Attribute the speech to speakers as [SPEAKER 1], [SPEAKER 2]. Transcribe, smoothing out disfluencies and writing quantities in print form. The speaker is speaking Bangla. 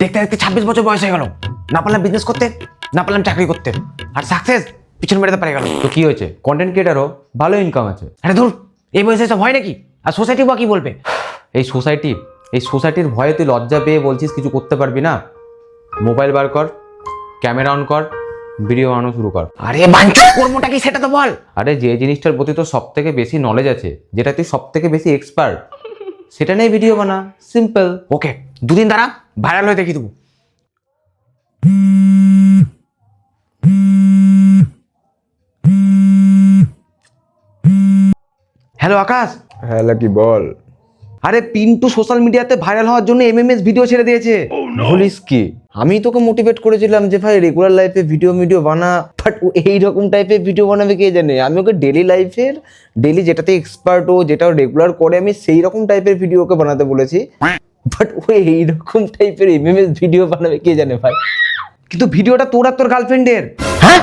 [SPEAKER 1] দেখতে দেখতে 26 বছর বয়স হয়ে গেল, না পারলাম বিজনেস করতে, না পারলাম চাকরি করতে, আর সাকসেস পিছন মেটাতে পারে গেল।
[SPEAKER 2] তো কি হয়েছে, কন্টেন্ট ক্রিয়েটারও ভালো ইনকাম আছে।
[SPEAKER 1] আরে ধুর, এই বয়সে সব হয় নাকি? আর সোসাইটি বা কি বলবে?
[SPEAKER 2] এই সোসাইটির ভয়ে তুই লজ্জা পেয়ে বলছিস কিছু করতে পারবি না? মোবাইল বার কর, ক্যামেরা অন কর, ভিডিও বানানো শুরু কর।
[SPEAKER 1] আরে বাঞ্চো, করবোটা কি সেটা তো বল।
[SPEAKER 2] আরে যে জিনিসটার প্রতি তোর সব থেকে বেশি নলেজ আছে, যেটা তুই সব থেকে বেশি এক্সপার্ট, সেটা নিয়ে ভিডিও বানা, সিম্পল।
[SPEAKER 1] ওকে, দুদিন দ্বারা ভাইরাল হয়ে দেখি দেবো। হ্যালো আকাশ।
[SPEAKER 3] হ্যাঁ লাকি বল।
[SPEAKER 1] আরে পিন্টু সোশ্যাল মিডিয়াতে ভাইরাল হওয়ার জন্য এমএমএস ভিডিও ছেড়ে দিয়েছে।
[SPEAKER 3] বলিস কি? আমি তোকে মোটিভেট করেছিলাম যে ভাই রেগুলার লাইফে ভিডিও বানা, বাট ও এইরকম টাইপের ভিডিও বানাবে কে জানে। আমি ওকে ডেলি যেটাতে এক্সপার্ট ও যেটা রেগুলার করে আমি সেই রকম টাইপের ভিডিও ওকে বানাতে বলেছি, বাট ও এইরকম টাইপের এমএমএস ভিডিও বানাবে কে জানে ভাই।
[SPEAKER 1] কিন্তু ভিডিওটা তোর আর তোর গার্লফ্রেন্ডের।
[SPEAKER 3] হ্যাঁ